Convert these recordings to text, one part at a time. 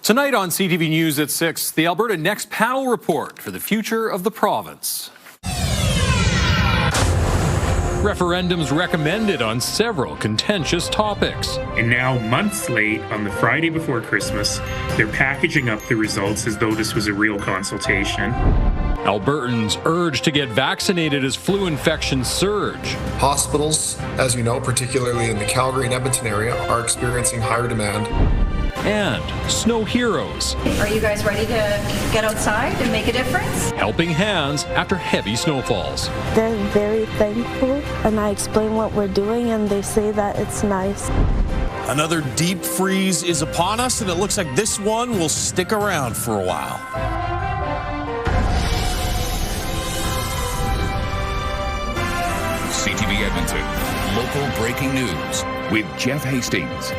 Tonight on CTV News at 6, the Alberta Next Panel report for the future of the province. Referendums recommended on several contentious topics. And now, months late, on the Friday before Christmas, they're packaging up the results as though this was a real consultation. Albertans urged to get vaccinated as flu infections surge. Hospitals, as you know, particularly in the Calgary and Edmonton area, are experiencing higher demand. And snow heroes. Are you guys ready to get outside and make a difference? Helping hands after heavy snowfalls. They're very thankful, and I explain what we're doing, and they say that it's nice. Another deep freeze is upon us, and it looks like this one will stick around for a while. CTV Edmonton, local breaking news with Jeff Hastings.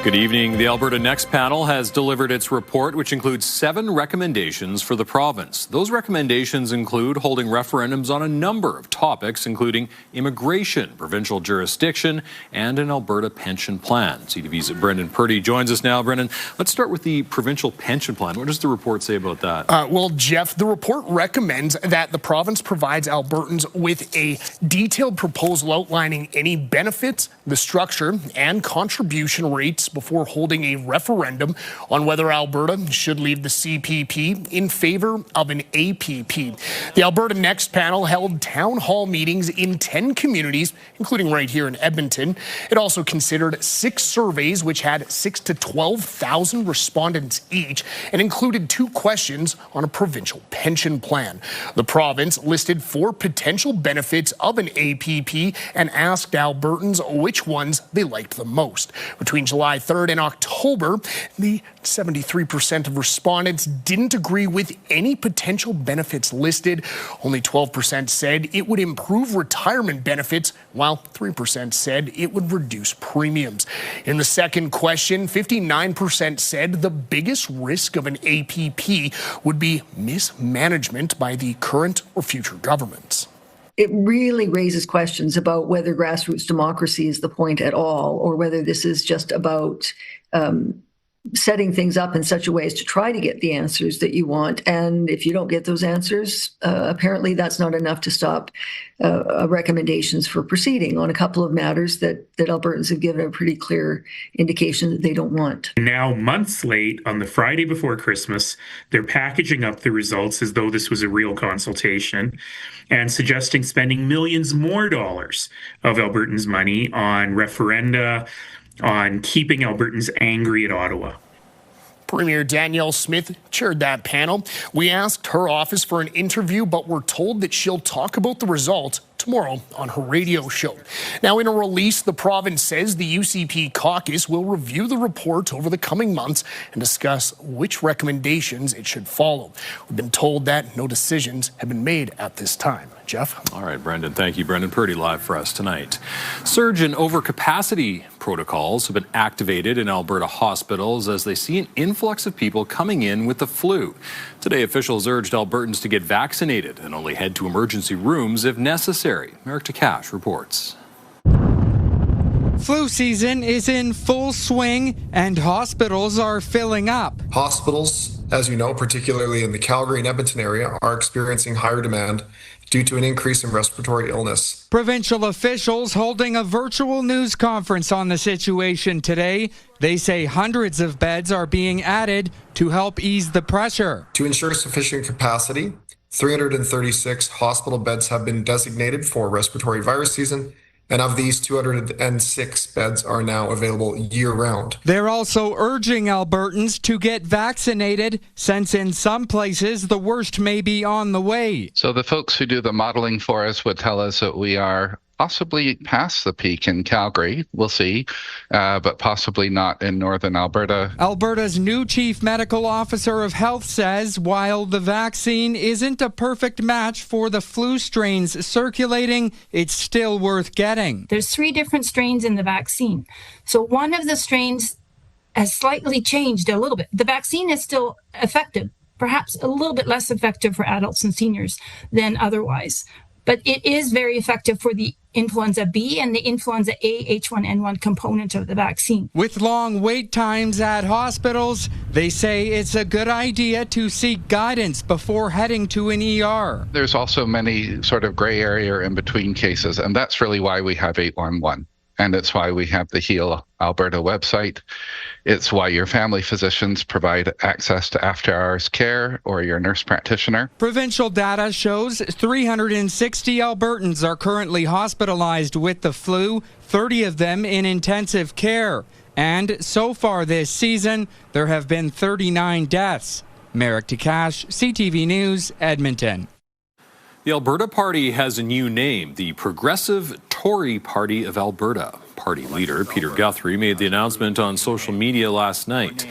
Good evening. The Alberta Next Panel has delivered its report, which includes 7 recommendations for the province. Those recommendations include holding referendums on a number of topics, including immigration, provincial jurisdiction, and an Alberta pension plan. CTV's Brendan Purdy joins us now. Brendan, let's start with the provincial pension plan. What does the report say about that? Well, Jeff, the report recommends that the province provides Albertans with a detailed proposal outlining any benefits, the structure, and contribution rates before holding a referendum on whether Alberta should leave the CPP in favor of an APP. The Alberta Next Panel held town hall meetings in 10 communities, including right here in Edmonton. It also considered 6 surveys, which had 6,000 to 12,000 respondents each, and included 2 questions on a provincial pension plan. The province listed 4 potential benefits of an APP and asked Albertans which ones they liked the most. Between July 3rd and October, the 73% of respondents didn't agree with any potential benefits listed. Only 12% said it would improve retirement benefits, while 3% said it would reduce premiums. In the second question, 59% said the biggest risk of an APP would be mismanagement by the current or future governments. It really raises questions about whether grassroots democracy is the point at all, or whether this is just about setting things up in such a way as to try to get the answers that you want. And if you don't get those answers, apparently that's not enough to stop recommendations for proceeding on a couple of matters that Albertans have given a pretty clear indication that they don't want. Now, months late, on the Friday before Christmas, they're packaging up the results as though this was a real consultation and suggesting spending millions more dollars of Albertans' money on referenda, on keeping Albertans angry at Ottawa. Premier Danielle Smith chaired that panel. We asked her office for an interview, but we're told that she'll talk about the results tomorrow on her radio show. Now, in a release, the province says the UCP caucus will review the report over the coming months and discuss which recommendations it should follow. We've been told that no decisions have been made at this time. Jeff? All right, Brendan. Thank you. Brendan Purdy live for us tonight. Surge in overcapacity protocols have been activated in Alberta hospitals as they see an influx of people coming in with the flu. Today, officials urged Albertans to get vaccinated and only head to emergency rooms if necessary. Eric Takash reports. Flu season is in full swing and hospitals are filling up. Hospitals, as you know, particularly in the Calgary and Edmonton area, are experiencing higher demand due to an increase in respiratory illness. Provincial officials holding a virtual news conference on the situation today. They say hundreds of beds are being added to help ease the pressure. To ensure sufficient capacity, 336 hospital beds have been designated for respiratory virus season, and of these, 206 beds are now available year-round. They're also urging Albertans to get vaccinated, since in some places the worst may be on the way. So the folks who do the modeling for us would tell us that we are possibly past the peak in Calgary, we'll see, but possibly not in northern Alberta. Alberta's new chief medical officer of health says while the vaccine isn't a perfect match for the flu strains circulating, it's still worth getting. There's 3 different strains in the vaccine. So one of the strains has slightly changed a little bit. The vaccine is still effective, perhaps a little bit less effective for adults and seniors than otherwise. but it is very effective for the influenza B and the influenza A H1N1 component of the vaccine. With long wait times at hospitals, they say it's a good idea to seek guidance before heading to an ER. There's also many sort of gray area in between cases, and that's really why we have 811. And it's why we have the Heal Alberta website. It's why your family physicians provide access to after-hours care or your nurse practitioner. Provincial data shows 360 Albertans are currently hospitalized with the flu, 30 of them in intensive care. And so far this season, there have been 39 deaths. Merrick Takash, CTV News, Edmonton. The Alberta Party has a new name, the Progressive Tory Party of Alberta. Party leader Peter Guthrie made the announcement on social media last night.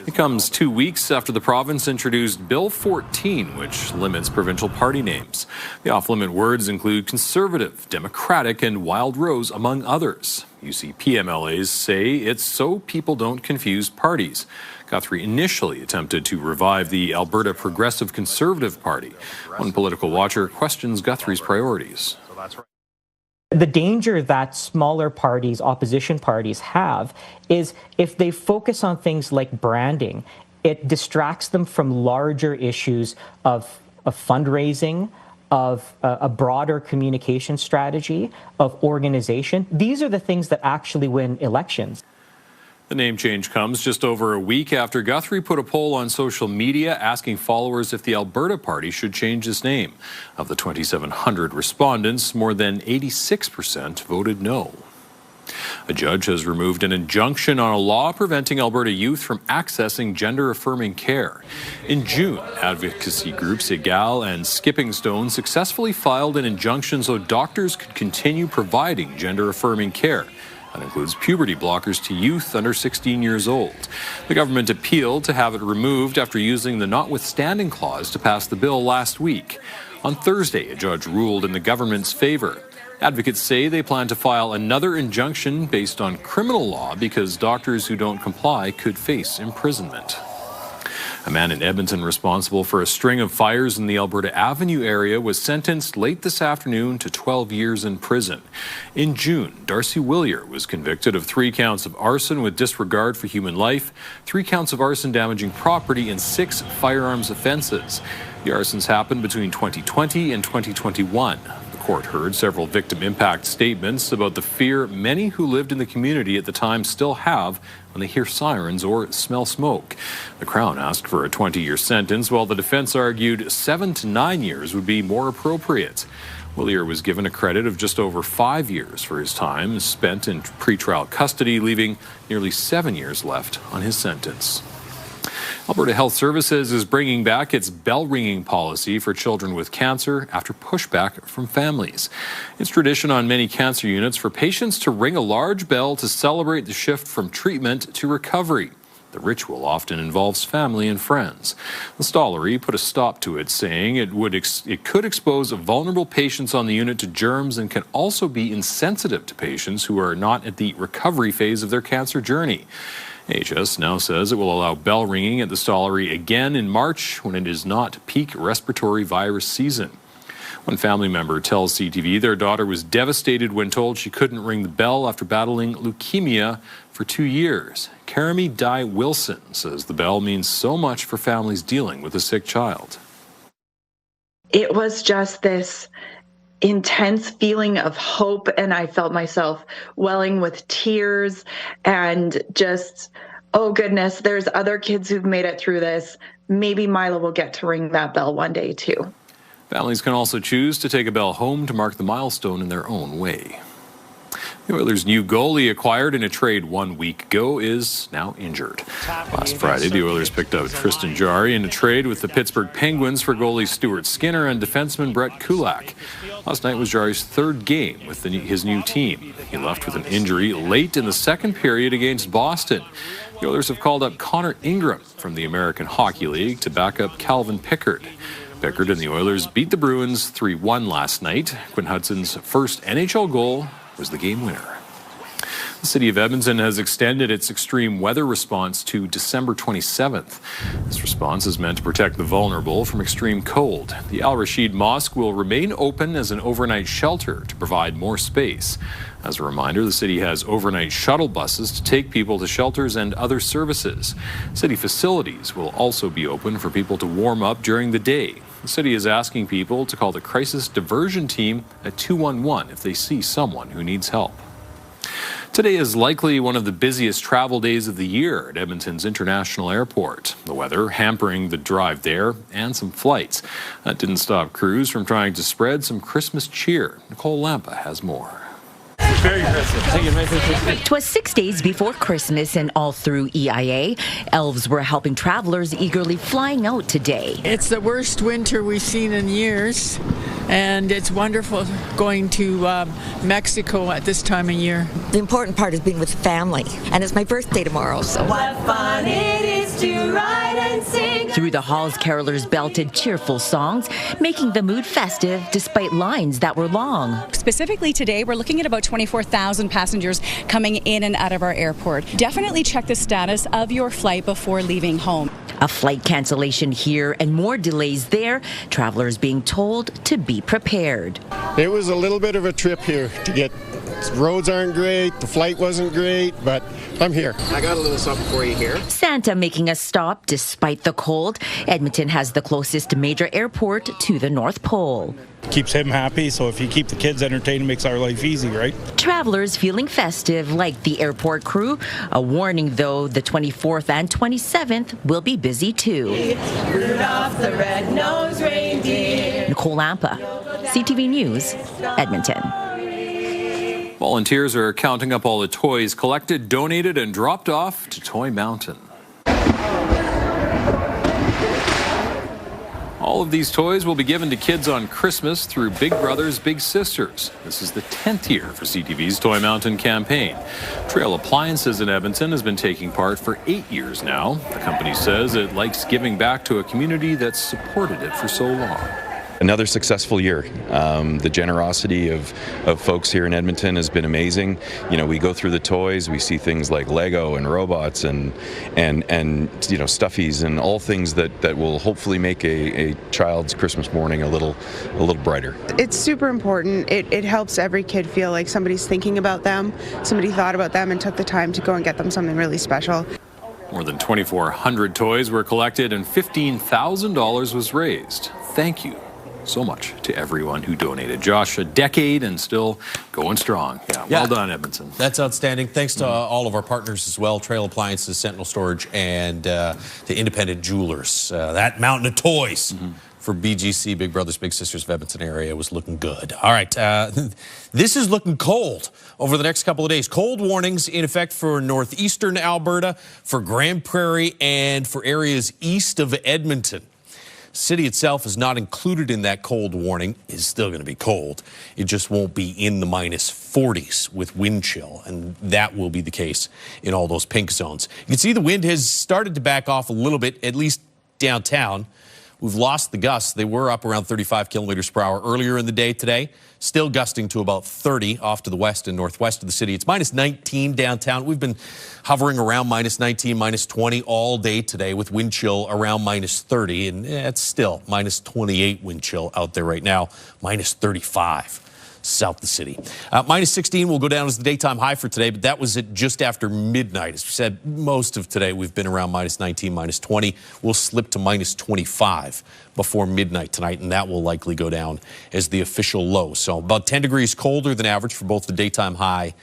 It comes 2 weeks after the province introduced Bill 14, which limits provincial party names. The off-limit words include Conservative, Democratic, and Wild Rose, among others. UCP MLAs say it's so people don't confuse parties. Guthrie initially attempted to revive the Alberta Progressive Conservative Party. One political watcher questions Guthrie's priorities. The danger that smaller parties, opposition parties have is if they focus on things like branding, it distracts them from larger issues of fundraising, of a broader communication strategy, of organization. These are the things that actually win elections. The name change comes just over a week after Guthrie put a poll on social media asking followers if the Alberta Party should change its name. Of the 2,700 respondents, more than 86% voted no. A judge has removed an injunction on a law preventing Alberta youth from accessing gender-affirming care. In June, advocacy groups Egal and Skipping Stone successfully filed an injunction so doctors could continue providing gender-affirming care. That includes puberty blockers to youth under 16 years old. The government appealed to have it removed after using the notwithstanding clause to pass the bill last week. On Thursday, a judge ruled in the government's favor. Advocates say they plan to file another injunction based on criminal law because doctors who don't comply could face imprisonment. A man in Edmonton responsible for a string of fires in the Alberta Avenue area was sentenced late this afternoon to 12 years in prison. In June, Darcy Willier was convicted of 3 counts of arson with disregard for human life, 3 counts of arson damaging property, and 6 firearms offenses. The arsons happened between 2020 and 2021. The court heard several victim impact statements about the fear many who lived in the community at the time still have when they hear sirens or smell smoke. The Crown asked for a 20-year sentence, while the defense argued 7 to 9 years would be more appropriate. Willier was given a credit of just over 5 years for his time spent in pretrial custody, leaving nearly 7 years left on his sentence. Alberta Health Services is bringing back its bell ringing policy for children with cancer after pushback from families. It's tradition on many cancer units for patients to ring a large bell to celebrate the shift from treatment to recovery. The ritual often involves family and friends. The Stollery put a stop to it, saying it could expose vulnerable patients on the unit to germs and can also be insensitive to patients who are not at the recovery phase of their cancer journey. AHS now says it will allow bell ringing at the Stollery again in March when it is not peak respiratory virus season. One family member tells CTV their daughter was devastated when told she couldn't ring the bell after battling leukemia for 2 years. Karami Dye Wilson says the bell means so much for families dealing with a sick child. It was just this intense feeling of hope, and I felt myself welling with tears and just, oh goodness, there's other kids who've made it through this. Maybe Mila will get to ring that bell one day too. Families can also choose to take a bell home to mark the milestone in their own way. The Oilers' new goalie, acquired in a trade 1 week ago, is now injured. Last Friday, the Oilers picked up Tristan Jarry in a trade with the Pittsburgh Penguins for goalie Stuart Skinner and defenseman Brett Kulak. Last night was Jarry's 3rd game with his new team. He left with an injury late in the second period against Boston. The Oilers have called up Connor Ingram from the American Hockey League to back up Calvin Pickard. Pickard and the Oilers beat the Bruins 3-1 last night. Quinn Hudson's first NHL goal was the game winner. The City of Edmonton has extended its extreme weather response to December 27th. This response is meant to protect the vulnerable from extreme cold. The Al Rashid Mosque will remain open as an overnight shelter to provide more space. As a reminder, the city has overnight shuttle buses to take people to shelters and other services. City facilities will also be open for people to warm up during the day. The city is asking people to call the crisis diversion team at 211 if they see someone who needs help. Today is likely one of the busiest travel days of the year at Edmonton's International Airport. The weather hampering the drive there and some flights. That didn't stop crews from trying to spread some Christmas cheer. Nicole Lampa has more. Twas 6 days before Christmas, and all through EIA, elves were helping travelers eagerly flying out today. It's the worst winter we've seen in years, and it's wonderful going to Mexico at this time of year. The important part is being with family, and it's my birthday tomorrow. So what fun it is to ride and sing. Through the halls, carolers belted cheerful songs, making the mood festive despite lines that were long. Specifically today, we're looking at about 24,000 passengers coming in and out of our airport. Definitely check the status of your flight before leaving home. A flight cancellation here and more delays there. Travelers being told to be prepared. It was a little bit of a trip here to get. Roads aren't great, the flight wasn't great, but I'm here. I got a little something for you here. Santa making a stop despite the cold. Edmonton has the closest major airport to the North Pole. Keeps him happy, so if you keep the kids entertained, it makes our life easy, right? Travelers feeling festive like the airport crew. A warning, though, the 24th and 27th will be busy too. It's Rudolph the red-nosed reindeer. Nicole Lampa, CTV News, Edmonton. Volunteers are counting up all the toys collected, donated, and dropped off to Toy Mountain. All of these toys will be given to kids on Christmas through Big Brothers Big Sisters. This is the 10th year for CTV's Toy Mountain campaign. Trail Appliances in Edmonton has been taking part for 8 years now. The company says it likes giving back to a community that's supported it for so long. Another successful year. The generosity of folks here in Edmonton has been amazing. You know, we go through the toys, we see things like Lego and robots and you know, stuffies and all things that will hopefully make a child's Christmas morning a little brighter. It's super important. It helps every kid feel like somebody's thinking about them, somebody thought about them and took the time to go and get them something really special. More than 2,400 toys were collected and $15,000 was raised. Thank you so much to everyone who donated. Josh, a decade and still going strong. Yeah, well done, Edmonton. That's outstanding. Thanks to all of our partners as well, Trail Appliances, Sentinel Storage, and the Independent Jewelers. That mountain of toys for BGC, Big Brothers Big Sisters of Edmonton area, was looking good. All right, this is looking cold over the next couple of days. Cold warnings in effect for northeastern Alberta, for Grand Prairie, and for areas east of Edmonton. City itself is not included in that cold warning. It's still going to be cold. It just won't be in the minus 40s with wind chill, and that will be the case in all those pink zones. You can see the wind has started to back off a little bit, at least downtown. We've lost the gusts. They were up around 35 kilometers per hour earlier in the day today. Still gusting to about 30 off to the west and northwest of the city. It's minus 19 downtown. We've been hovering around minus 19, minus 20 all day today with wind chill around minus 30. And it's still minus 28 wind chill out there right now, minus 35 south of the city. Minus 16 will go down as the daytime high for today, but that was at just after midnight. As we said, most of today we've been around minus 19, minus 20. We'll slip to minus 25 before midnight tonight, and that will likely go down as the official low. So about 10 degrees colder than average for both the daytime high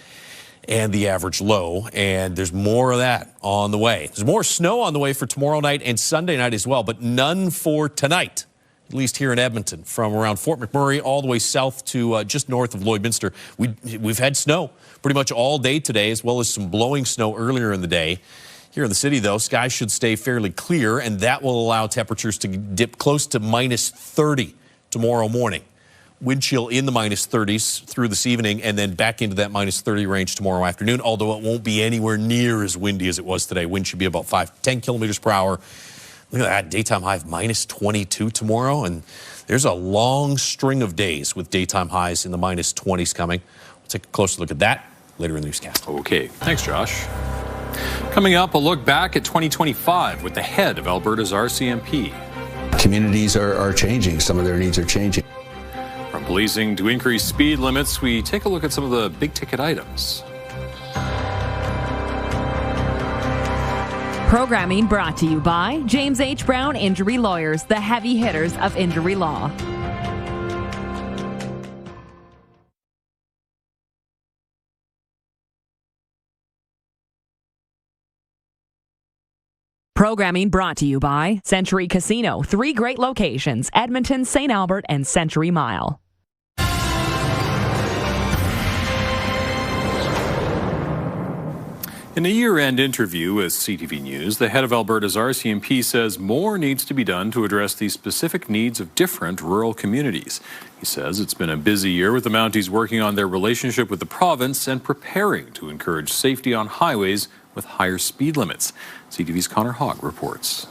and the average low, and there's more of that on the way. There's more snow on the way for tomorrow night and Sunday night as well, but none for tonight. At least here in Edmonton, from around Fort McMurray all the way south to just north of Lloydminster. We've had snow pretty much all day today, as well as some blowing snow earlier in the day. Here in the city, though, skies should stay fairly clear, and that will allow temperatures to dip close to minus 30 tomorrow morning. Wind chill in the minus 30s through this evening, and then back into that minus 30 range tomorrow afternoon, although it won't be anywhere near as windy as it was today. Wind should be about 10 kilometers per hour. Look at that, daytime high of minus 22 tomorrow, and there's a long string of days with daytime highs in the minus 20s coming. We'll take a closer look at that later in the newscast. Okay. Thanks, Josh. Coming up, a look back at 2025 with the head of Alberta's RCMP. Communities are changing. Some of their needs are changing. From policing to increased speed limits, we take a look at some of the big-ticket items. Programming brought to you by James H. Brown Injury Lawyers, the heavy hitters of injury law. Programming brought to you by Century Casino. 3 great locations: Edmonton, St. Albert, and Century Mile. In a year-end interview with CTV News, the head of Alberta's RCMP says more needs to be done to address the specific needs of different rural communities. He says it's been a busy year with the Mounties working on their relationship with the province and preparing to encourage safety on highways with higher speed limits. CTV's Connor Hogg reports.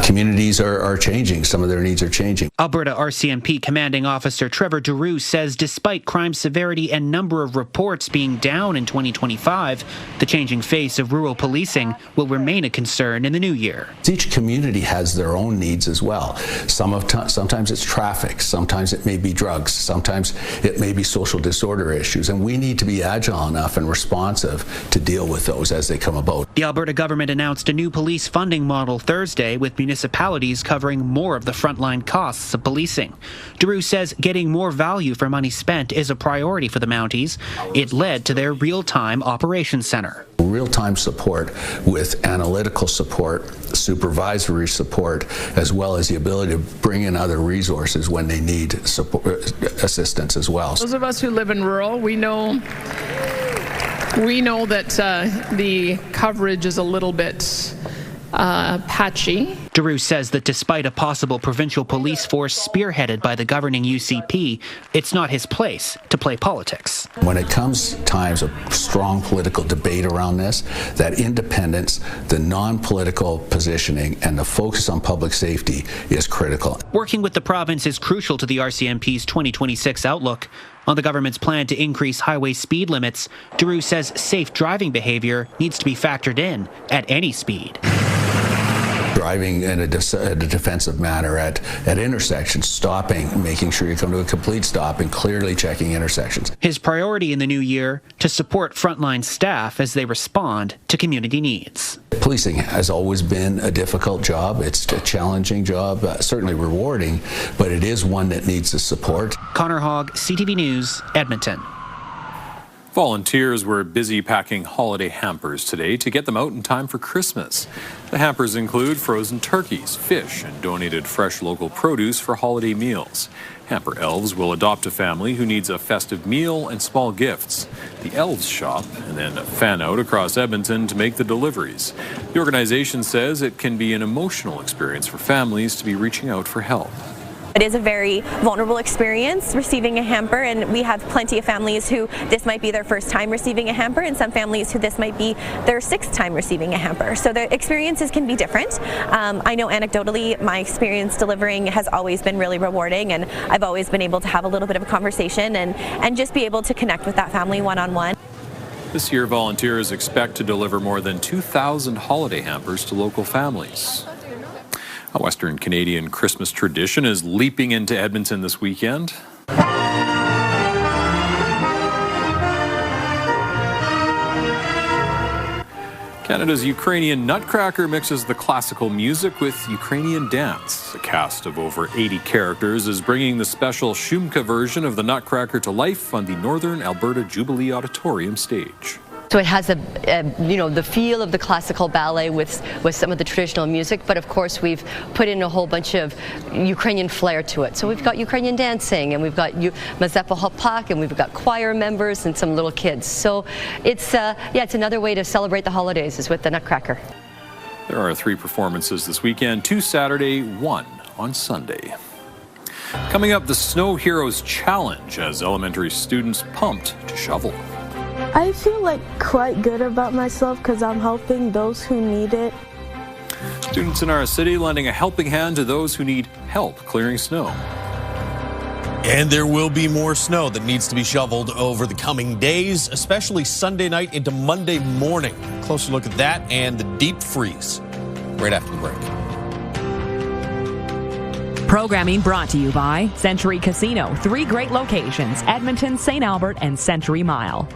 Communities are changing. Some of their needs are changing. Alberta RCMP Commanding Officer Trevor Deroux says despite crime severity and number of reports being down in 2025, the changing face of rural policing will remain a concern in the new year. Each community has their own needs as well. Sometimes it's traffic, sometimes it may be drugs, sometimes it may be social disorder issues, and we need to be agile enough and responsive to deal with those as they come about. The Alberta government announced a new police funding model Thursday, with municipalities covering more of the frontline costs of policing. Deroux says getting more value for money spent is a priority for the Mounties. It led to their real-time operations center. Real-time support with analytical support, supervisory support, as well as the ability to bring in other resources when they need support, assistance as well. Those of us who live in rural, we know that the coverage is a little bit patchy. Deroux says that despite a possible provincial police force spearheaded by the governing UCP, it's not his place to play politics. When it comes times of strong political debate around this, that independence, the non-political positioning, and the focus on public safety is critical. Working with the province is crucial to the RCMP's 2026 outlook. On the government's plan to increase highway speed limits, Deroux says safe driving behavior needs to be factored in at any speed. Driving in a defensive manner at intersections, stopping, making sure you come to a complete stop, and clearly checking intersections. His priority in the new year, to support frontline staff as they respond to community needs. Policing has always been a difficult job. It's a challenging job, certainly rewarding, but it is one that needs the support. Connor Hogg, CTV News, Edmonton. Volunteers were busy packing holiday hampers today to get them out in time for Christmas. The hampers include frozen turkeys, fish, and donated fresh local produce for holiday meals. Hamper Elves will adopt a family who needs a festive meal and small gifts. The Elves shop and then fan out across Edmonton to make the deliveries. The organization says it can be an emotional experience for families to be reaching out for help. It is a very vulnerable experience receiving a hamper, and we have plenty of families who this might be their first time receiving a hamper, and some families who this might be their 6th time receiving a hamper. So the experiences can be different. I know anecdotally my experience delivering has always been really rewarding, and I've always been able to have a little bit of a conversation and just be able to connect with that family one-on-one. This year, volunteers expect to deliver more than 2,000 holiday hampers to local families. A Western Canadian Christmas tradition is leaping into Edmonton this weekend. Canada's Ukrainian Nutcracker mixes the classical music with Ukrainian dance. A cast of over 80 characters is bringing the special Shumka version of the Nutcracker to life on the Northern Alberta Jubilee Auditorium stage. So it has the feel of the classical ballet with some of the traditional music, but of course we've put in a whole bunch of Ukrainian flair to it. So we've got Ukrainian dancing, and we've got Mazepa Hopak, and we've got choir members and some little kids. So it's another way to celebrate the holidays is with the Nutcracker. There are 3 performances this weekend, 2 Saturday, 1 on Sunday. Coming up, the Snow Heroes Challenge as elementary students pumped to shovel. I feel quite good about myself because I'm helping those who need it. Students in our city lending a helping hand to those who need help clearing snow. And there will be more snow that needs to be shoveled over the coming days, especially Sunday night into Monday morning. Closer look at that and the deep freeze right after the break. Programming brought to you by Century Casino. 3 great locations: Edmonton, St. Albert, and Century Mile.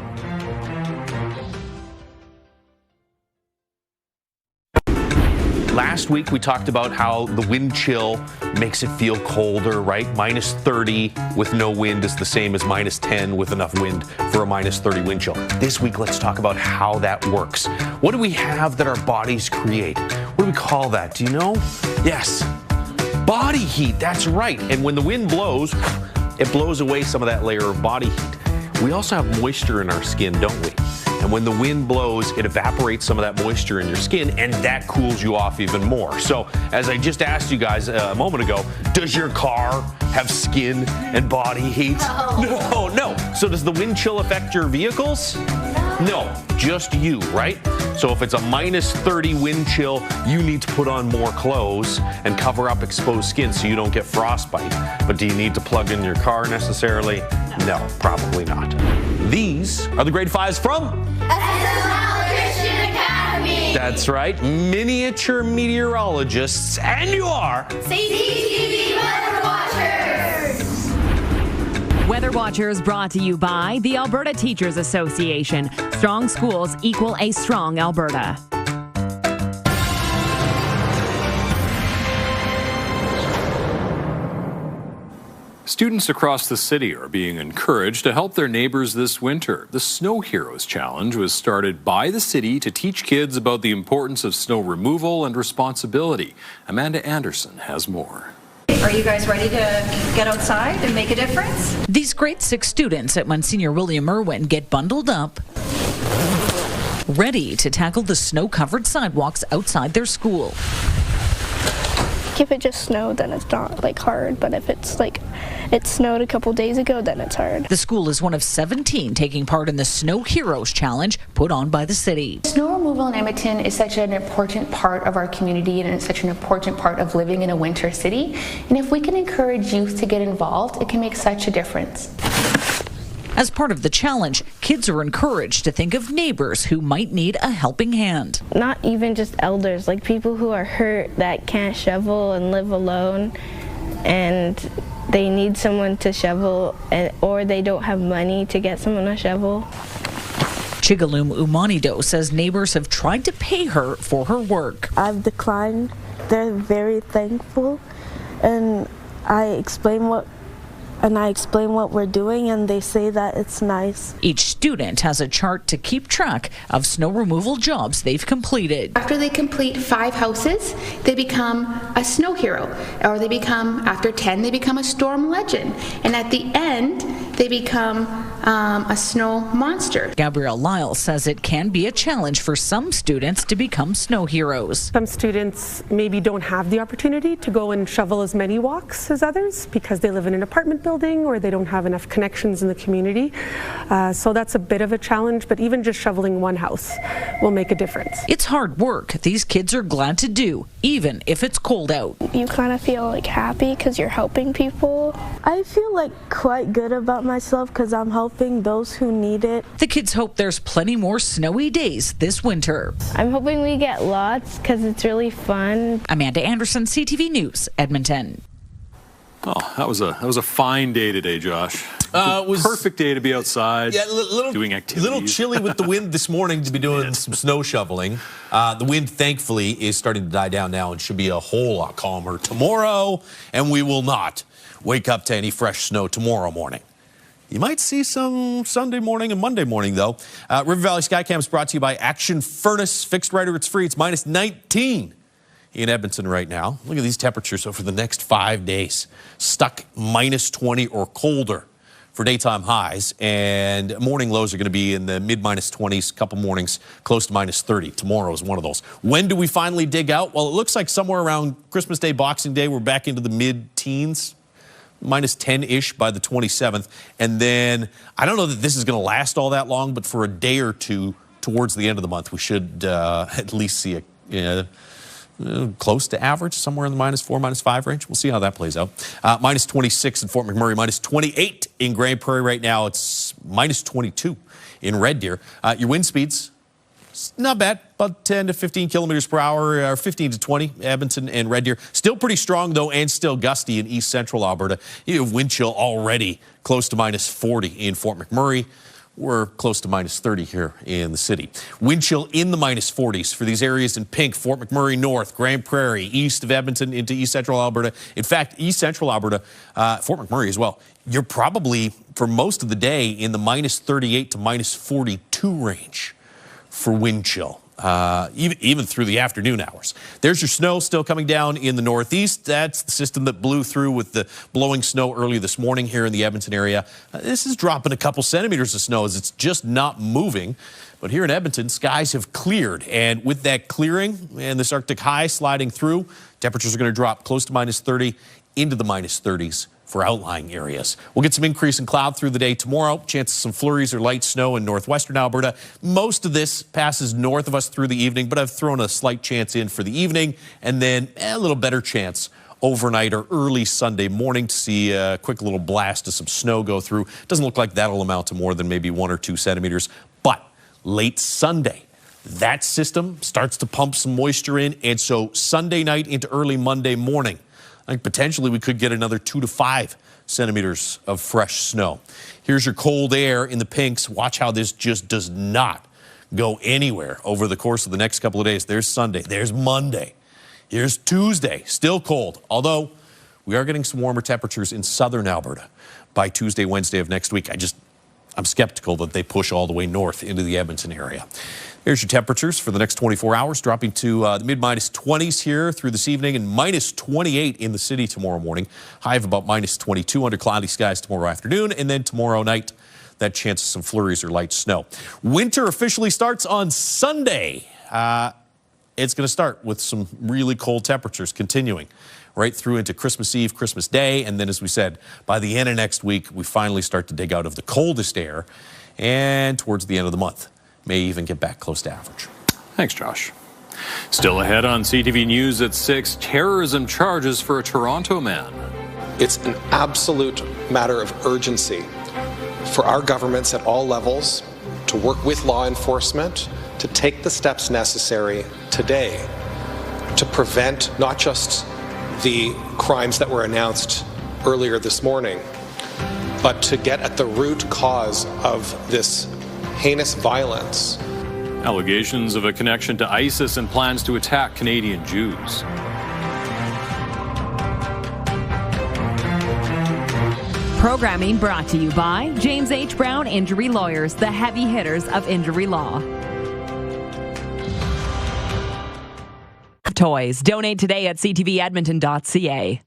Last week, we talked about how the wind chill makes it feel colder, right? Minus 30 with no wind is the same as minus 10 with enough wind for a minus 30 wind chill. This week, let's talk about how that works. What do we have that our bodies create? What do we call that? Do you know? Yes, body heat. That's right. And when the wind blows, it blows away some of that layer of body heat. We also have moisture in our skin, don't we? And when the wind blows, it evaporates some of that moisture in your skin, and that cools you off even more. So, as I just asked you guys a moment ago, does your car have skin and body heat? No. So does the wind chill affect your vehicles? No, just you, right? So if it's a minus 30 wind chill, you need to put on more clothes and cover up exposed skin so you don't get frostbite. But do you need to plug in your car necessarily? No, probably not. These are the grade 5s from Christian Academy. That's right, miniature meteorologists, and you are CTV Weather Watchers. Weather Watchers brought to you by the Alberta Teachers Association. Strong schools equal a strong Alberta. Students across the city are being encouraged to help their neighbors this winter. The Snow Heroes Challenge was started by the city to teach kids about the importance of snow removal and responsibility. Amanda Anderson has more. Are you guys ready to get outside and make a difference? These grade 6 students at Monsignor William Irwin get bundled up, ready to tackle the snow-covered sidewalks outside their school. If it just snowed, then it's not hard, but if it's it snowed a couple days ago, then it's hard. The school is one of 17 taking part in the Snow Heroes Challenge put on by the city. Snow removal in Edmonton is such an important part of our community, and it's such an important part of living in a winter city. And if we can encourage youth to get involved, it can make such a difference. As part of the challenge, kids are encouraged to think of neighbors who might need a helping hand. Not even just elders, people who are hurt that can't shovel and live alone, and they need someone to shovel, or they don't have money to get someone to shovel. Chigalum Umanido says neighbors have tried to pay her for her work. I've declined. They're very thankful, and I explain what we're doing, and they say that it's nice. Each student has a chart to keep track of snow removal jobs they've completed. After they complete 5 houses, they become a snow hero, or after 10, they become a storm legend, and at the end, they become a snow monster. Gabrielle Lyle says it can be a challenge for some students to become snow heroes. Some students maybe don't have the opportunity to go and shovel as many walks as others because they live in an apartment building or they don't have enough connections in the community. So that's a bit of a challenge, but even just shoveling one house will make a difference. It's hard work these kids are glad to do, even if it's cold out. You kind of feel happy because you're helping people. I feel quite good about myself because I'm helping those who need it. The kids hope there's plenty more snowy days this winter. I'm hoping we get lots because it's really fun. Amanda Anderson, CTV News, Edmonton. Oh, that was a fine day today, Josh. It was a perfect day to be outside, doing activities. A little chilly with the wind this morning to be doing some snow shoveling. The wind, thankfully, is starting to die down now and should be a whole lot calmer tomorrow, and we will not wake up to any fresh snow tomorrow morning. You might see some Sunday morning and Monday morning, though. River Valley Skycam is brought to you by Action Furnace. Fixed rider, it's free. It's minus 19 in Edmonton right now. Look at these temperatures over the next 5 days. Stuck minus 20 or colder for daytime highs, and morning lows are going to be in the mid-minus 20s, a couple mornings close to minus 30. Tomorrow is one of those. When do we finally dig out? Well, it looks like somewhere around Christmas Day, Boxing Day, we're back into the mid-teens. Minus 10-ish by the 27th. And then, I don't know that this is going to last all that long, but for a day or two towards the end of the month, we should at least see close to average, somewhere in the -4, -5 range. We'll see how that plays out. -26 in Fort McMurray, -28 in Grand Prairie right now. It's -22 in Red Deer. Your wind speeds, not bad, about 10 to 15 kilometers per hour, or 15 to 20, Edmonton and Red Deer. Still pretty strong, though, and still gusty in east central Alberta. You have wind chill already close to -40 in Fort McMurray. We're close to -30 here in the city. Wind chill in the -40s for these areas in pink: Fort McMurray North, Grand Prairie, east of Edmonton into east central Alberta. In fact, east central Alberta, Fort McMurray as well. You're probably, for most of the day, in the -38 to -42 range for wind chill, even through the afternoon hours. There's your snow still coming down in the northeast. That's the system that blew through with the blowing snow early this morning here in the Edmonton area. This is dropping a couple centimeters of snow as it's just not moving. But here in Edmonton, skies have cleared. And with that clearing and this Arctic high sliding through, temperatures are going to drop close to -30 into the -30s. For outlying areas. We'll get some increase in cloud through the day tomorrow. Chances of some flurries or light snow in northwestern Alberta. Most of this passes north of us through the evening, but I've thrown a slight chance in for the evening, and then a little better chance overnight or early Sunday morning to see a quick little blast of some snow go through. Doesn't look like that'll amount to more than maybe 1 or 2 centimeters, but late Sunday, that system starts to pump some moisture in, and so Sunday night into early Monday morning, I think potentially we could get another 2 to 5 centimeters of fresh snow. Here's your cold air in the pinks. Watch how this just does not go anywhere over the course of the next couple of days. There's Sunday. There's Monday. Here's Tuesday. Still cold, although we are getting some warmer temperatures in southern Alberta by Tuesday, Wednesday of next week. I'm skeptical that they push all the way north into the Edmonton area. Here's your temperatures for the next 24 hours, dropping to the mid-20s here through this evening and -28 in the city tomorrow morning. High of about -22 under cloudy skies tomorrow afternoon, and then tomorrow night, that chance of some flurries or light snow. Winter officially starts on Sunday. It's going to start with some really cold temperatures continuing right through into Christmas Eve, Christmas Day, and then, as we said, by the end of next week, we finally start to dig out of the coldest air, and towards the end of the month, may even get back close to average. Thanks, Josh. Still ahead on CTV News at 6, terrorism charges for a Toronto man. It's an absolute matter of urgency for our governments at all levels to work with law enforcement to take the steps necessary today to prevent not just the crimes that were announced earlier this morning, but to get at the root cause of this heinous violence. Allegations of a connection to ISIS and plans to attack Canadian Jews. Programming brought to you by James H. Brown Injury Lawyers, the heavy hitters of injury law. Toys. Donate today at ctvedmonton.ca.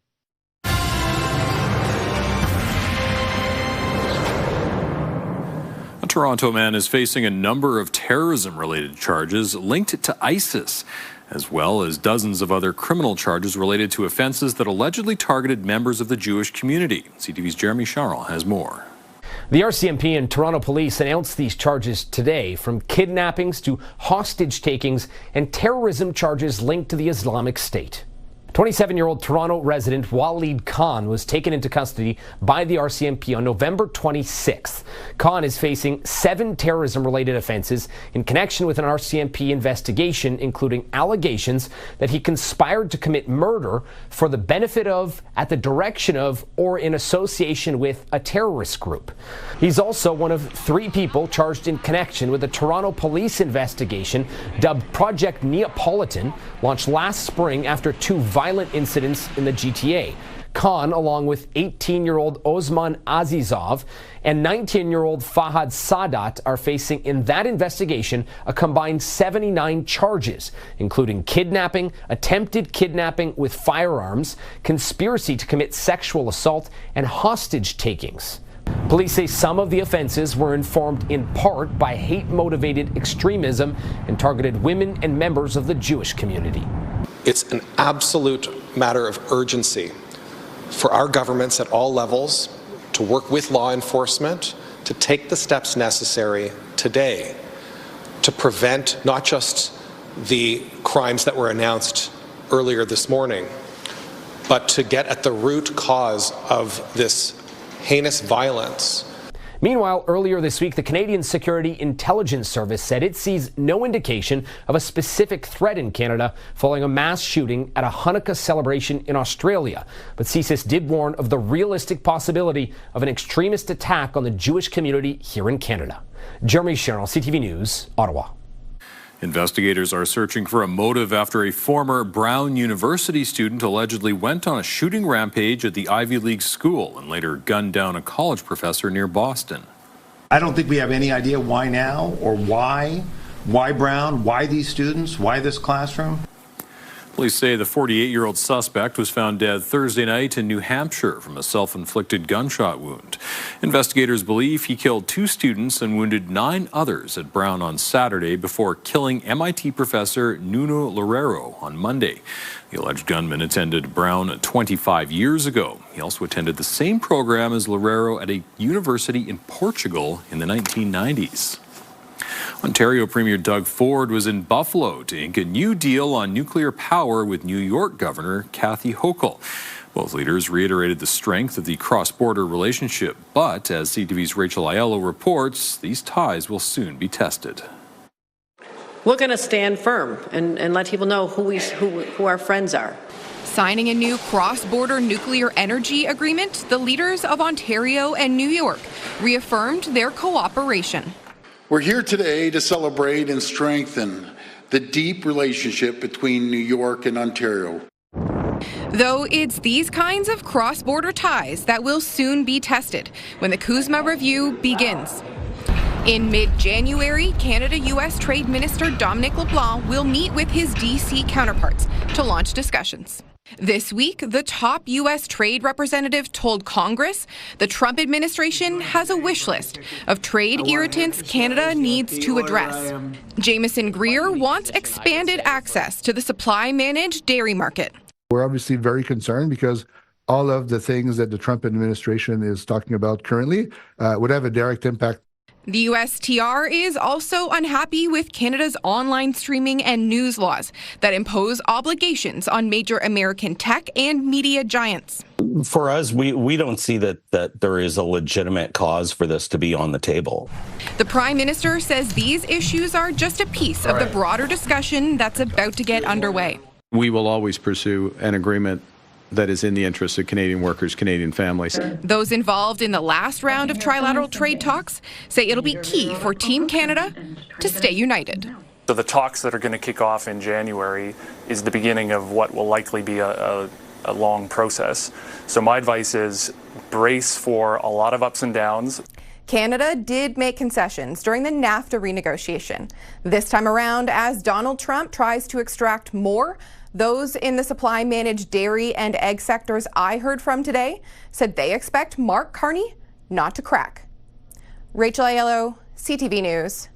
A Toronto man is facing a number of terrorism-related charges linked to ISIS, as well as dozens of other criminal charges related to offenses that allegedly targeted members of the Jewish community. CTV's Jeremy Charles has more. The RCMP and Toronto Police announced these charges today, from kidnappings to hostage takings and terrorism charges linked to the Islamic State. 27-year-old Toronto resident Waleed Khan was taken into custody by the RCMP on November 26th. Khan is facing 7 terrorism-related offenses in connection with an RCMP investigation, including allegations that he conspired to commit murder for the benefit of, at the direction of, or in association with a terrorist group. He's also one of 3 people charged in connection with a Toronto police investigation dubbed Project Neapolitan, launched last spring after 2 violent incidents in the GTA. Khan, along with 18-year-old Osman Azizov and 19-year-old Fahad Sadat, are facing in that investigation a combined 79 charges, including kidnapping, attempted kidnapping with firearms, conspiracy to commit sexual assault, and hostage takings. Police say some of the offenses were informed in part by hate-motivated extremism and targeted women and members of the Jewish community. It's an absolute matter of urgency for our governments at all levels to work with law enforcement to take the steps necessary today to prevent not just the crimes that were announced earlier this morning, but to get at the root cause of this heinous violence. Meanwhile, earlier this week, the Canadian Security Intelligence Service said it sees no indication of a specific threat in Canada following a mass shooting at a Hanukkah celebration in Australia. But CSIS did warn of the realistic possibility of an extremist attack on the Jewish community here in Canada. Jeremy Sherrill, CTV News, Ottawa. Investigators are searching for a motive after a former Brown University student allegedly went on a shooting rampage at the Ivy League school and later gunned down a college professor near Boston. I don't think we have any idea why now or why. Why Brown? Why these students? Why this classroom? Police say the 48-year-old suspect was found dead Thursday night in New Hampshire from a self-inflicted gunshot wound. Investigators believe he killed 2 students and wounded 9 others at Brown on Saturday before killing MIT professor Nuno Loureiro on Monday. The alleged gunman attended Brown 25 years ago. He also attended the same program as Loureiro at a university in Portugal in the 1990s. Ontario Premier Doug Ford was in Buffalo to ink a new deal on nuclear power with New York Governor Kathy Hochul. Both leaders reiterated the strength of the cross-border relationship, but as CTV's Rachel Aiello reports, these ties will soon be tested. We're going to stand firm and let people know who our friends are. Signing a new cross-border nuclear energy agreement, the leaders of Ontario and New York reaffirmed their cooperation. We're here today to celebrate and strengthen the deep relationship between New York and Ontario. Though it's these kinds of cross-border ties that will soon be tested when the CUSMA review begins. In mid-January, Canada-U.S. Trade Minister Dominic LeBlanc will meet with his D.C. counterparts to launch discussions. This week, the top U.S. trade representative told Congress the Trump administration has a wish list of trade irritants Canada needs to address. Jameson Greer wants expanded access to the supply-managed dairy market. We're obviously very concerned because all of the things that the Trump administration is talking about currently would have a direct impact. The USTR is also unhappy with Canada's online streaming and news laws that impose obligations on major American tech and media giants. For us, we don't see that there is a legitimate cause for this to be on the table. The Prime Minister says these issues are just a piece of the broader discussion that's about to get underway. We will always pursue an agreement that is in the interest of Canadian workers, Canadian families. Those involved in the last round of trilateral trade talks say it'll be key for Team Canada to stay united. So the talks that are going to kick off in January is the beginning of what will likely be a long process. So my advice is brace for a lot of ups and downs. Canada did make concessions during the NAFTA renegotiation. This time around, as Donald Trump tries to extract more, those in the supply-managed dairy and egg sectors I heard from today said they expect Mark Carney not to crack. Rachel Aiello, CTV News,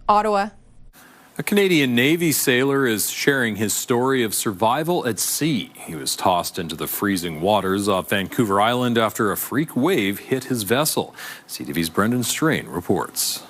Ottawa. A Canadian Navy sailor is sharing his story of survival at sea. He was tossed into the freezing waters off Vancouver Island after a freak wave hit his vessel. CTV's Brendan Strain reports.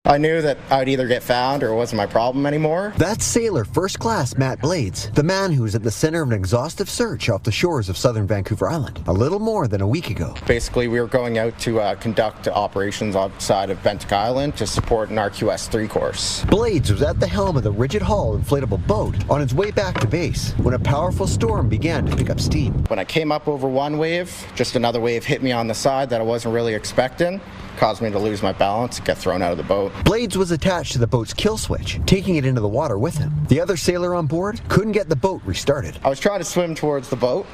I knew that I'd either get found or it wasn't my problem anymore. That's sailor first class Matt Blades, the man who's at the center of an exhaustive search off the shores of southern Vancouver Island a little more than a week ago. Basically, we were going out to conduct operations outside of Bentic Island to support an RQS-3 course. Blades was at the helm of the rigid hull inflatable boat on its way back to base when a powerful storm began to pick up steam. When I came up over one wave, just another wave hit me on the side that I wasn't really expecting. Caused me to lose my balance and get thrown out of the boat. Blades was attached to the boat's kill switch, taking it into the water with him. The other sailor on board couldn't get the boat restarted. I was trying to swim towards the boat,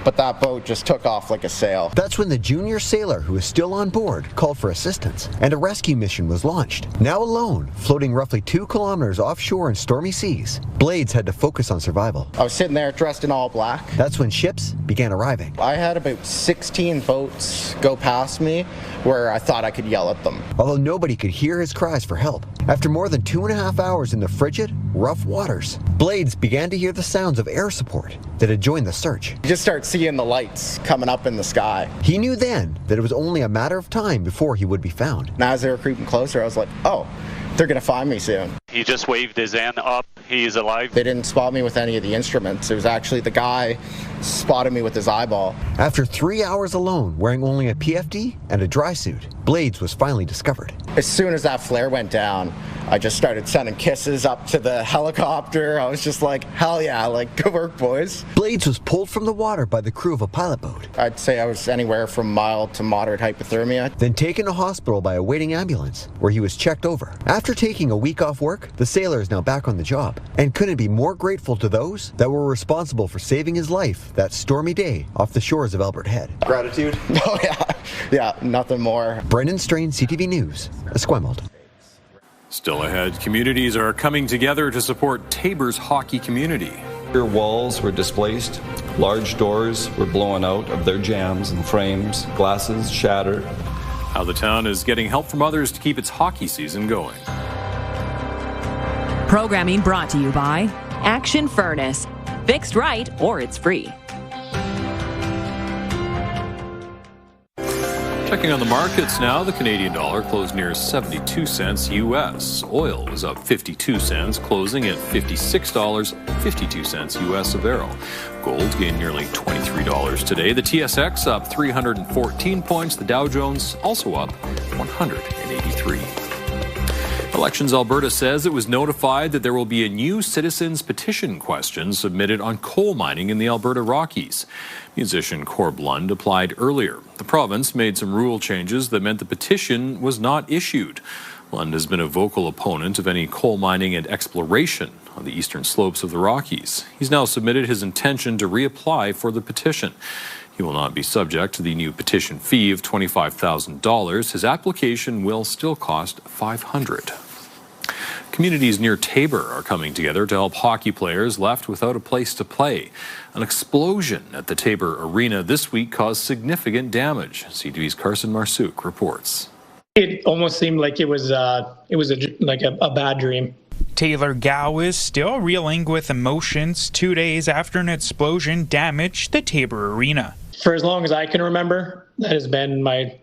but that boat just took off like a sail. That's when the junior sailor who was still on board called for assistance, and a rescue mission was launched. Now alone, floating roughly 2 kilometers offshore in stormy seas, Blades had to focus on survival. I was sitting there dressed in all black. That's when ships began arriving. I had about 16 boats go past me where I thought I could yell at them. Although nobody could hear his cries for help. After more than 2.5 hours in the frigid, rough waters, Blades began to hear the sounds of air support that had joined the search. You just start seeing the lights coming up in the sky. He knew then that it was only a matter of time before he would be found. Now as they were creeping closer, I was like, oh, they're going to find me soon. He just waved his hand up. He's alive. They didn't spot me with any of the instruments. It was actually the guy spotted me with his eyeball. After 3 hours alone, wearing only a PFD and a dry suit, Blades was finally discovered. As soon as that flare went down, I just started sending kisses up to the helicopter. I was just like, hell yeah, like, good work, boys. Blades was pulled from the water by the crew of a pilot boat. I'd say I was anywhere from mild to moderate hypothermia. Then taken to hospital by a waiting ambulance, where he was checked over. After taking a week off work, the sailor is now back on the job and couldn't be more grateful to those that were responsible for saving his life that stormy day off the shores of Albert Head. Gratitude? Oh yeah, yeah, nothing more. Brendan Strain, CTV News, Esquimalt. Still ahead, communities are coming together to support Tabor's hockey community. Their walls were displaced, large doors were blown out of their jambs and frames, glasses shattered. How the town is getting help from others to keep its hockey season going. Programming brought to you by Action Furnace. Fixed right or it's free. Checking on the markets now, the Canadian dollar closed near 72 cents U.S. Oil was up 52 cents, closing at $56.52 U.S. a barrel. Gold gained nearly $23 today. The TSX up 314 points. The Dow Jones also up 183. Elections Alberta says it was notified that there will be a new citizens petition question submitted on coal mining in the Alberta Rockies. Musician Corb Lund applied earlier. The province made some rule changes that meant the petition was not issued. Lund has been a vocal opponent of any coal mining and exploration on the eastern slopes of the Rockies. He's now submitted his intention to reapply for the petition. He will not be subject to the new petition fee of $25,000. His application will still cost $500. Communities near Tabor are coming together to help hockey players left without a place to play. An explosion at the Tabor Arena this week caused significant damage. CTV's Carson Marsouk reports. It almost seemed like it was a bad dream. Taylor Gow is still reeling with emotions 2 days after an explosion damaged the Tabor Arena. For as long as I can remember, that has been my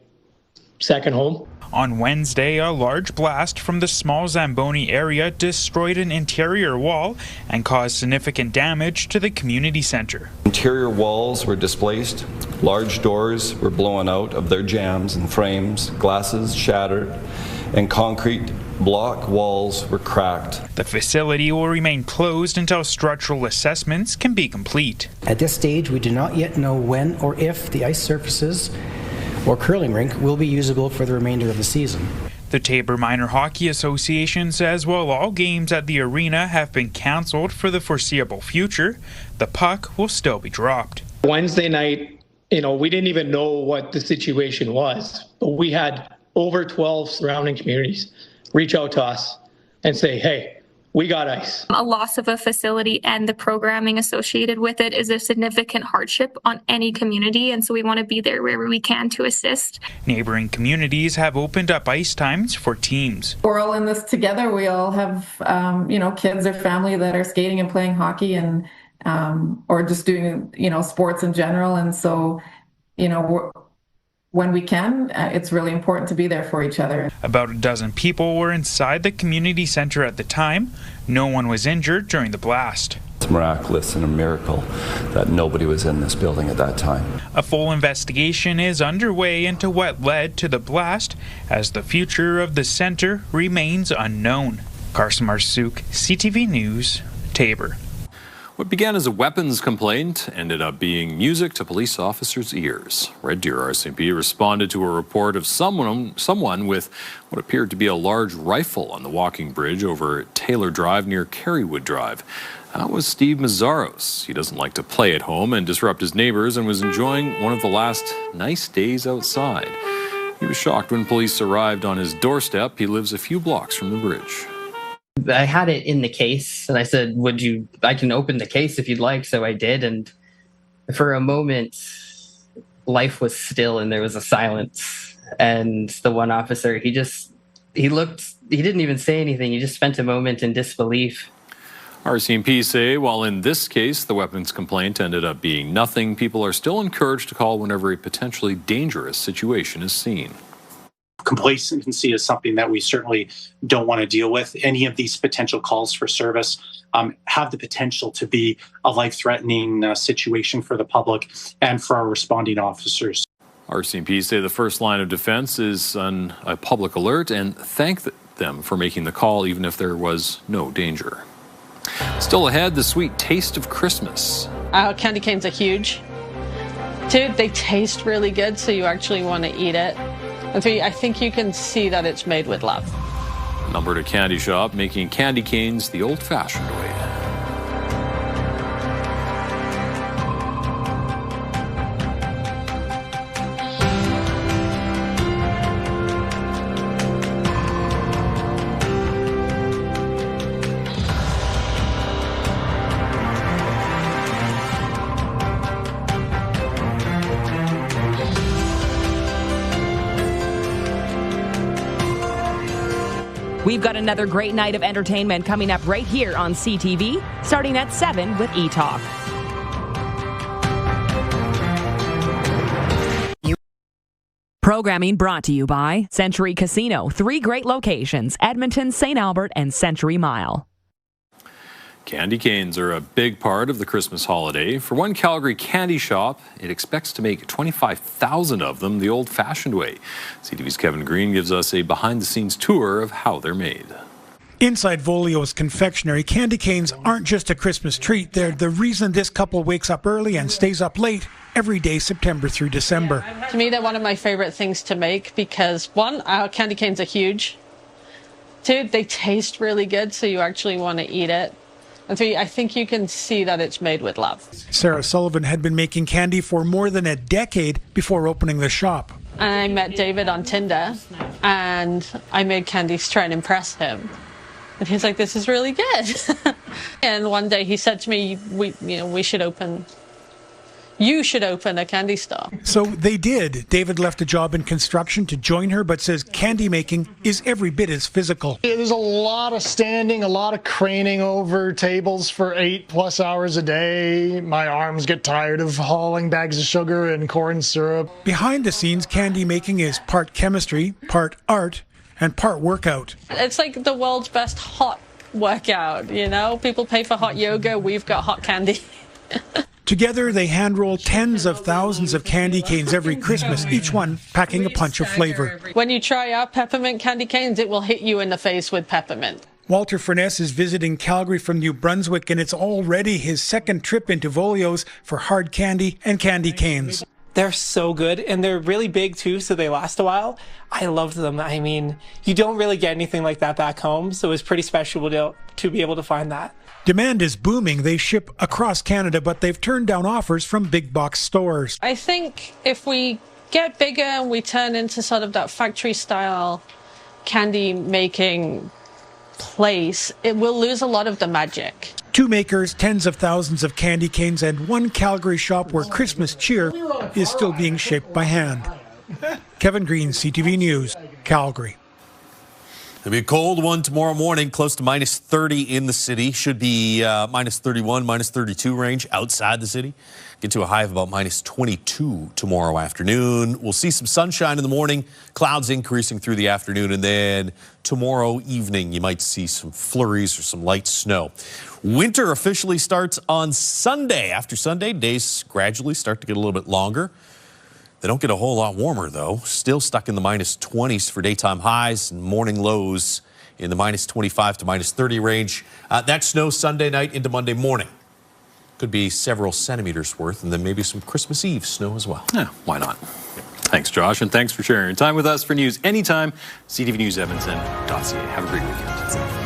second home. On Wednesday, a large blast from the small Zamboni area destroyed an interior wall and caused significant damage to the community center. Interior walls were displaced, large doors were blown out of their jambs and frames, glasses shattered, and concrete block walls were cracked. The facility will remain closed until structural assessments can be complete. At this stage, we do not yet know when or if the ice surfaces or curling rink will be usable for the remainder of the season. The Tabor Minor Hockey Association says while all games at the arena have been cancelled for the foreseeable future, the puck will still be dropped. Wednesday night, we didn't even know what the situation was, but we had over 12 surrounding communities reach out to us and say, hey, we got ice. A loss of a facility and the programming associated with it is a significant hardship on any community, and so we want to be there wherever we can to assist. Neighboring communities have opened up ice times for teams. We're all in this together. We all have, kids or family that are skating and playing hockey and or just doing, sports in general. And so, when we can, it's really important to be there for each other. About a dozen people were inside the community center at the time. No one was injured during the blast. It's miraculous and a miracle that nobody was in this building at that time. A full investigation is underway into what led to the blast, as the future of the center remains unknown. Carson Marsouk, CTV News, Tabor. What began as a weapons complaint ended up being music to police officers' ears. Red Deer RCMP responded to a report of someone with what appeared to be a large rifle on the walking bridge over Taylor Drive near Kerrywood Drive. That was Steve Mazzaros. He doesn't like to play at home and disrupt his neighbors and was enjoying one of the last nice days outside. He was shocked when police arrived on his doorstep. He lives a few blocks from the bridge. I had it in the case and I said, I can open the case if you'd like. So I did. And for a moment, life was still and there was a silence. And the one officer, he didn't even say anything. He just spent a moment in disbelief. RCMP say while in this case, the weapons complaint ended up being nothing, people are still encouraged to call whenever a potentially dangerous situation is seen. complacency is something that we certainly don't want to deal with. Any of these potential calls for service have the potential to be a life-threatening situation for the public and for our responding officers. RCMP say the first line of defense is on a public alert and thank them for making the call even if there was no danger. Still ahead, the sweet taste of Christmas. Candy canes are huge. 2, they taste really good, so you actually want to eat it. And 3, I think you can see that it's made with love. An Alberta candy shop making candy canes the old-fashioned way. We've got another great night of entertainment coming up right here on CTV, starting at 7 with E-Talk. Programming brought to you by Century Casino. 3 great locations, Edmonton, St. Albert, and Century Mile. Candy canes are a big part of the Christmas holiday. For one Calgary candy shop, it expects to make 25,000 of them the old-fashioned way. CTV's Kevin Green gives us a behind-the-scenes tour of how they're made. Inside Volio's confectionery, candy canes aren't just a Christmas treat. They're the reason this couple wakes up early and stays up late every day, September through December. To me, they're one of my favorite things to make because 1, our candy canes are huge. 2, they taste really good, so you actually want to eat it. And 3, I think you can see that it's made with love. Sarah Sullivan had been making candy for more than a decade before opening the shop. I met David on Tinder, and I made candies to try and impress him. And he's like, "This is really good." And one day he said to me, you should open a candy store. So they did. David left a job in construction to join her, but says candy making is every bit as physical. There's a lot of standing, a lot of craning over tables for 8+ hours a day. My arms get tired of hauling bags of sugar and corn syrup. Behind the scenes, candy making is part chemistry, part art, and part workout. It's like the world's best hot workout, you know? People pay for hot yoga, we've got hot candy. Together, they hand-roll tens of thousands of candy canes every Christmas, each one packing a punch of flavor. When you try our peppermint candy canes, it will hit you in the face with peppermint. Walter Furness is visiting Calgary from New Brunswick, and it's already his second trip into Volio's for hard candy and candy canes. They're so good, and they're really big too, so they last a while. I loved them. I mean, you don't really get anything like that back home, so it was pretty special to be able to find that. Demand is booming. They ship across Canada, but they've turned down offers from big box stores. I think if we get bigger and we turn into sort of that factory style candy making place, it will lose a lot of the magic. 2 makers, tens of thousands of candy canes, and 1 Calgary shop where Christmas cheer is still being shaped by hand. Kevin Green, CTV News, Calgary. It'll be a cold one tomorrow morning, close to minus 30 in the city. Should be minus 31, minus 32 range outside the city. Get to a high of about minus 22 tomorrow afternoon. We'll see some sunshine in the morning, clouds increasing through the afternoon, and then tomorrow evening you might see some flurries or some light snow. Winter officially starts on Sunday. After Sunday, days gradually start to get a little bit longer. They don't get a whole lot warmer, though. Still stuck in the minus 20s for daytime highs and morning lows in the minus 25 to minus 30 range. That snow Sunday night into Monday morning. Could be several centimeters worth, and then maybe some Christmas Eve snow as well. Yeah, why not? Thanks, Josh, and thanks for sharing your time with us. For news anytime, ctvnewsedmonton.ca. Have a great weekend.